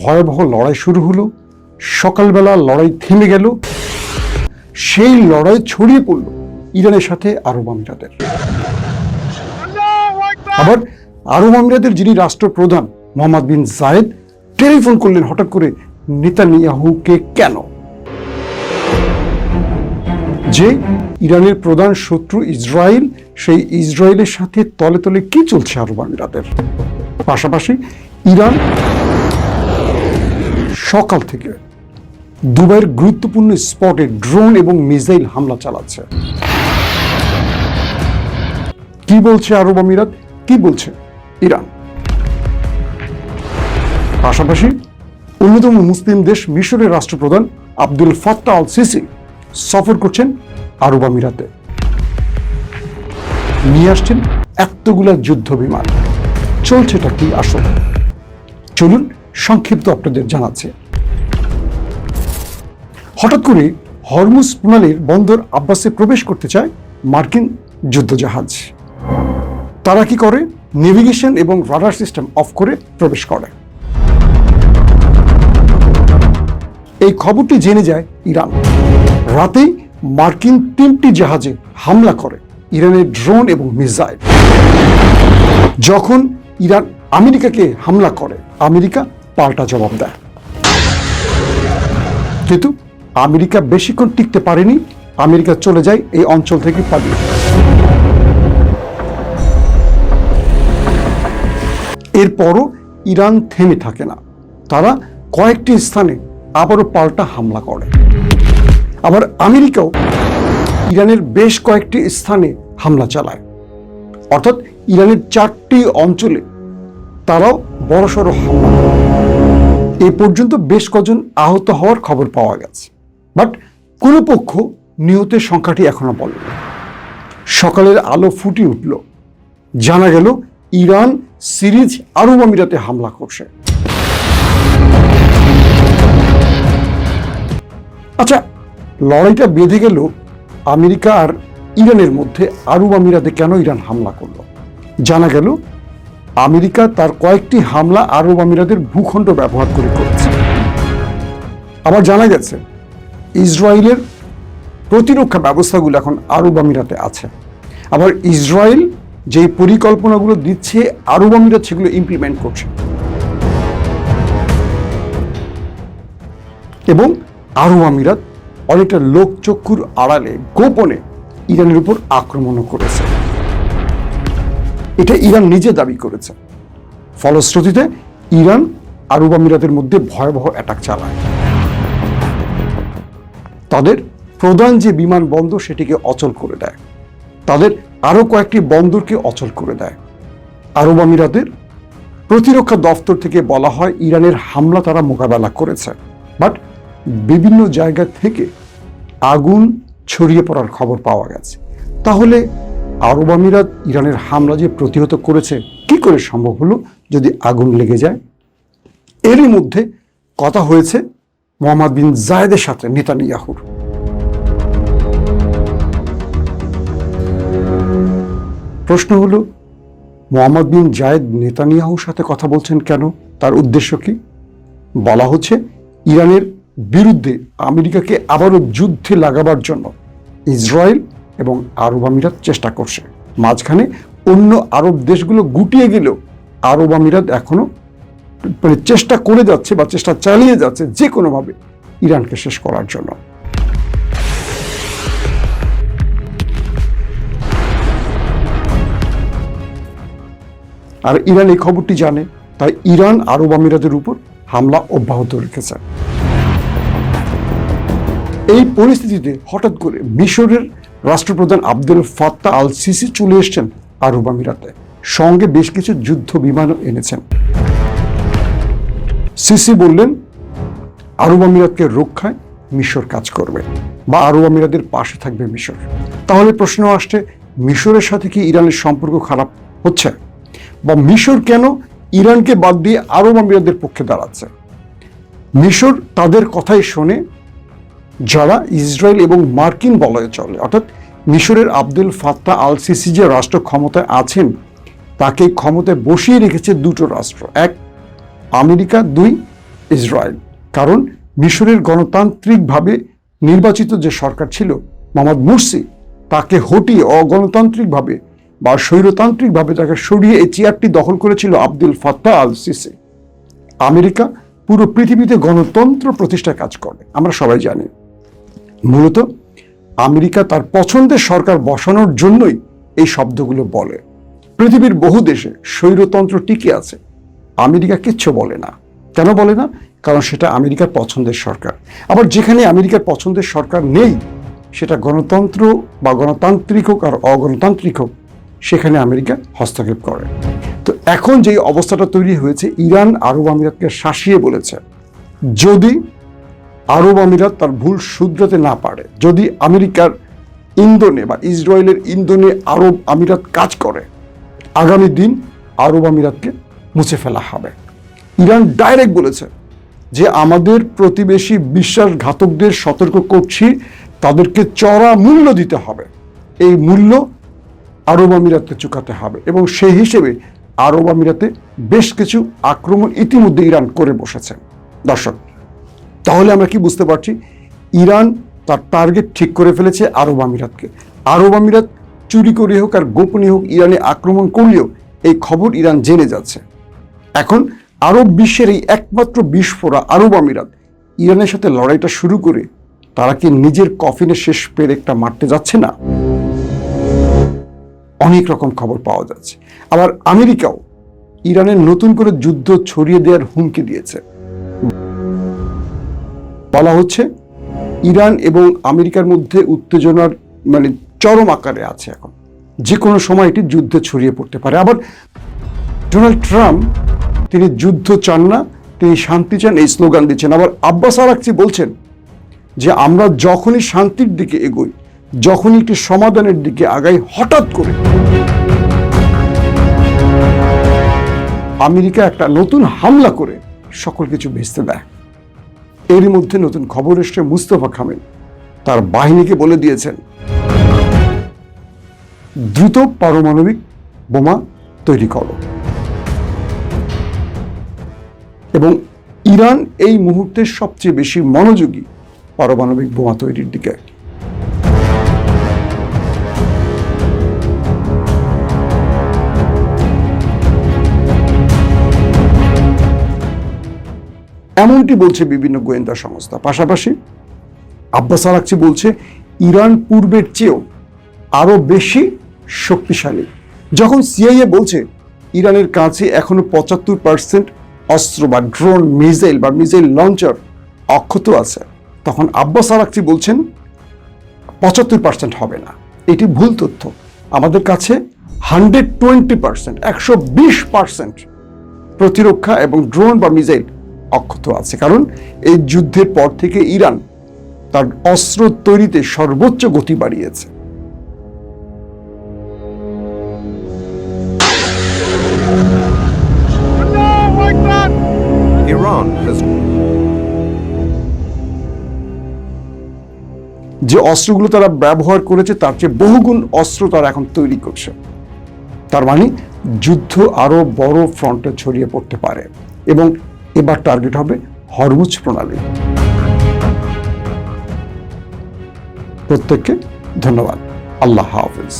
ভয়াবহ লড়াই শুরু হলো। সকালবেলা লড়াই থেমে গেল, সেই লড়াই ছড়িয়ে পড়ল ইরানের সাথে আরব আমিরাতের। আবার আরব আমিরাতের যিনি রাষ্ট্রপ্রধান মোহাম্মদ বিন জায়েদ টেলিফোন করলেন হঠাৎ করে নেতানিয়াহুকে। কেন? যে ইরানের প্রধান শত্রু ইসরায়েল, সেই ইসরায়েলের সাথে তলে তলে কি চলছে আরব আমিরাতের। পাশাপাশি ইরান সকাল থেকে দুবাইয়ের গুরুত্বপূর্ণ স্পটে ড্রোন এবং মিসাইল হামলা চালাচ্ছে। কি বলছে আরব আমিরাত, কি বলছে ইরান? পাশাপাশি অন্যতম মুসলিম দেশ মিশরের রাষ্ট্রপ্রধান আব্দুল ফাত্তাহ আল সিসি সফর করছেন আরব আমিরাতে, নিয়ে আসছেন এতগুলা যুদ্ধ বিমান। চলছেটা কি আসলে? চলুন সংক্ষিপ্ত আপনাদের জানাচ্ছে। হঠাৎ করে হরমুজ প্রণালীর বন্দর আব্বাসে প্রবেশ করতে চায় মার্কিন যুদ্ধজাহাজ। তারা কি করে? নেভিগেশন এবং রাডার সিস্টেম অফ করে প্রবেশ করে। এই খবরটি জেনে যায় ইরান। রাতেই মার্কিন 3টি জাহাজে হামলা করে ইরানের ড্রোন এবং মিসাইল। যখন ইরান আমেরিকাকে হামলা করে, আমেরিকা পাল্টা জবাব দেয়। কিন্তু আমেরিকা বেশিক্ষণ টিকতে পারেনি, আমেরিকা চলে যায় এই অঞ্চল থেকে পালিয়ে। এরপরও ইরান থেমে থাকে না, তারা কয়েকটি স্থানে আবারও পাল্টা হামলা করে। আবার আমেরিকাও ইরানের বেশ কয়েকটি স্থানে হামলা চালায়। অর্থাৎ ইরানের 4টি অঞ্চলে তারাও বড়সড় হামলা করে। এ পর্যন্ত বেশ কজন আহত হওয়ার খবর পাওয়া গেছে, বাট কোনো পক্ষ নিহতের সংখ্যাটি এখনো বলেনি। সকালের আলো ফুটে উঠল, জানা গেল ইরান সিরিজ আরব আমিরাতে হামলা করছে। আচ্ছা, লড়াইটা বেঁধে গেল আমেরিকা আর ইরানের মধ্যে। আরব আমিরাতে কেন ইরান হামলা করলো? জানা গেল আমেরিকা তার কয়েকটি হামলা আরব আমিরাতের ভূখণ্ড ব্যবহার করে করেছে। আবার জানা গেছে ইসরায়েলের প্রতিরক্ষা ব্যবস্থাগুলো এখন আরব আমিরাতে আছে। আবার ইসরায়েল যেই পরিকল্পনাগুলো দিচ্ছে, আরব আমিরাত সেগুলো ইমপ্লিমেন্ট করছে। এবং আরব আমিরাত অনেকটা লোকচক্ষুর আড়ালে গোপনে ইরানের উপর আক্রমণও করেছে। এটা ইরান নিজে দাবি করেছে। ফলশ্রুতিতে ইরান আরব আমিরাতের মধ্যে ভয়াবহ অ্যাটাক চালায়। তাদের প্রধান যে বিমানবন্দর সেটিকে অচল করে দেয়, তাদের আরো কয়েকটি বন্দরকে অচল করে দেয়। আরব আমিরাতের প্রতিরক্ষা দপ্তর থেকে বলা হয় ইরানের হামলা তারা মোকাবেলা করেছে, বাট বিভিন্ন জায়গা থেকে আগুন ছড়িয়ে পড়ার খবর পাওয়া গেছে। তাহলে আরব আমিরাত ইরানের হামলা যে প্রতিহত করেছে কি করে সম্ভব হলো যদি আগুন লেগে যায়? এরই মধ্যে কথা হয়েছে মোহাম্মদ বিন জায়েদের সাথে নেতানিয়াহুর। প্রশ্ন হলো, মোহাম্মদ বিন জায়েদ নেতানিয়াহুর সাথে কথা বলছেন কেন? তার উদ্দেশ্য কি? বলা হচ্ছে ইরানের বিরুদ্ধে আমেরিকাকে আবারও যুদ্ধে লাগাবার জন্য ইসরায়েল এবং আরব আমিরাত চেষ্টা করছে। মাঝখানে অন্য আরব দেশগুলো গুটিয়ে গেলেও আরব আমিরাত এখনো চেষ্টা করে যাচ্ছে বা চেষ্টা চালিয়ে যাচ্ছে যে কোনোভাবে ইরানকে শেষ করার জন্য। আর ইরান এই খবরটি জানে, তাই ইরান আরব আমিরাতের উপর হামলা অব্যাহত রেখেছে। এই পরিস্থিতিতে হঠাৎ করে মিশরের রাষ্ট্রপ্রধান আব্দুল ফাত্তাহ আল সিসি চলে এসেছেন আরব আমিরাতে, সঙ্গে বেশ কিছু যুদ্ধ বিমানও এনেছেন। সিসি বললেন আরব আমিরাতকে রক্ষায় মিশর কাজ করবে বা আরব আমিরাতের পাশে থাকবে মিশর। তাহলে প্রশ্ন আসছে, মিশরের সাথে কি ইরানের সম্পর্ক খারাপ হচ্ছে? বা মিশর কেন ইরানকে বাদ দিয়ে আরব আমিরাতের পক্ষে দাঁড়াচ্ছে? মিশর তাদের কথাই শোনে যারা ইসরায়েল এবং মার্কিন বলয়ে চলে। অর্থাৎ মিশরের আব্দুল ফাত্তাহ আল সিসি যে রাষ্ট্র ক্ষমতায় আছেন, তাকে ক্ষমতায় বসিয়ে রেখেছে দুটো রাষ্ট্র, এক আমেরিকা, দুই ইসরায়েল। কারণ মিশরের গণতান্ত্রিকভাবে নির্বাচিত যে সরকার ছিল মোহাম্মদ মুরসি, তাকে হটিয়ে অগণতান্ত্রিকভাবে বা স্বৈরতান্ত্রিকভাবে তাকে সরিয়ে এই চেয়ারটি দখল করেছিল Abdul Fattah al CC. America পুরো পৃথিবীতে গণতন্ত্র প্রতিষ্ঠায় কাজ করে, আমরা সবাই জানি। মূলত আমেরিকা তার পছন্দের সরকার বসানোর জন্যই এই শব্দগুলো বলে। পৃথিবীর বহু দেশে স্বৈরতন্ত্র টিকে আছে, আমেরিকা কিচ্ছু বলে না। কেন বলে না? কারণ সেটা আমেরিকার পছন্দের সরকার। আবার যেখানে আমেরিকার পছন্দের সরকার নেই, সেটা গণতন্ত্র বা গণতান্ত্রিক হোক আর অগণতান্ত্রিক হোক, সেখানে আমেরিকা হস্তক্ষেপ করে। তো এখন যে অবস্থাটা তৈরি হয়েছে, ইরান আরব আমিরাতকে শাসিয়ে বলেছে, যদি আরব আমিরাত তার ভুল শুধরাতে না পারে, যদি আমেরিকার ইন্ধনে বা ইসরায়েলের ইন্ধনে আরব আমিরাত কাজ করে, আগামী দিন আরব আমিরাতকে মুছে ফেলা হবে। ইরান ডাইরেক্ট বলেছে যে আমাদের প্রতিবেশী বিশ্বাসঘাতকদের সতর্ক করছি, তাদেরকে চড়া মূল্য দিতে হবে, এই মূল্য আরব আমিরাতকে চুকাতে হবে। এবং সেই হিসেবে আরব আমিরাতে বেশ কিছু আক্রমণ ইতিমধ্যে ইরান করে বসেছে। দর্শক, তাহলে আমরা কি বুঝতে পারছি? ইরান তার টার্গেট ঠিক করে ফেলেছে আরব আমিরাতকে। আরব আমিরাত চুরি করে হোক আর গোপনে হোক ইরানে আক্রমণ করলেও এই খবর ইরান জেনে যাচ্ছে। এখন আরব বিশ্বের এই একমাত্র বিস্ফোরা আরব আমিরাত ইরানের সাথে লড়াইটা শুরু করে তারা কি নিজের কফিনের শেষ পেরেকটা মারতে যাচ্ছে না? অনেক রকম খবর পাওয়া যাচ্ছে। আবার আমেরিকাও ইরানের নতুন করে যুদ্ধ ছড়িয়ে দেওয়ার হুমকি দিয়েছে। বলা হচ্ছে ইরান এবং আমেরিকার মধ্যে উত্তেজনার চরম আকারে আছে এখন, যে কোনো সময় এটি যুদ্ধে ছড়িয়ে পড়তে পারে। আবার ডোনাল্ড ট্রাম্প তিনি যুদ্ধ চান না, তিনি শান্তি চান, এই স্লোগান দিচ্ছেন। আবার আব্বাস আরাকচি বলছেন যে আমরা যখনই শান্তির দিকে এগোই, যখনই একটি সমাধানের দিকে আগাই, হঠাৎ করে আমেরিকা একটা নতুন হামলা করে সকল কিছু ভেস্তে দেয়। এরই মধ্যে নতুন খবর এসে মুস্তফা কামাল তার বাহিনীকে বলে দিয়েছেন দ্রুত পারমাণবিক বোমা তৈরি করো। এবং ইরান এই মুহূর্তে সবচেয়ে বেশি মনোযোগী পারমাণবিক বোমা তৈরির দিকে। এমনটি বলছে বিভিন্ন গোয়েন্দা সংস্থা। পাশাপাশি আব্বাস আরাকচি বলছে ইরান পূর্বের চেয়েও আরো বেশি শক্তিশালী। যখন সিআইএ বলছে ইরানের কাছে এখনো 75% অস্ত্র বা ড্রোন, মিসাইল বা মিসাইল লঞ্চার অক্ষত আছে, তখন আব্বাস আরাকচি বলছেন 75% হবে না, এটি ভুল তথ্য। আমাদের কাছে 120%, 120% প্রতিরক্ষা এবং ড্রোন বা মিসাইল অক্ষত আছে। কারণ এই যুদ্ধের পর থেকে ইরান তার অস্ত্র তৈরিতে সর্বোচ্চ গতি বাড়িয়েছে। যে অস্ত্রগুলো তারা ব্যবহার করেছে তার চেয়ে বহুগুণ অস্ত্র তারা এখন তৈরি করছে। তার মানে যুদ্ধ আরো বড় ফ্রন্টে ছড়িয়ে পড়তে পারে এবং এবার টার্গেট হবে হরমুজ প্রণালী। প্রত্যেককে ধন্যবাদ। আল্লাহ হাফেজ।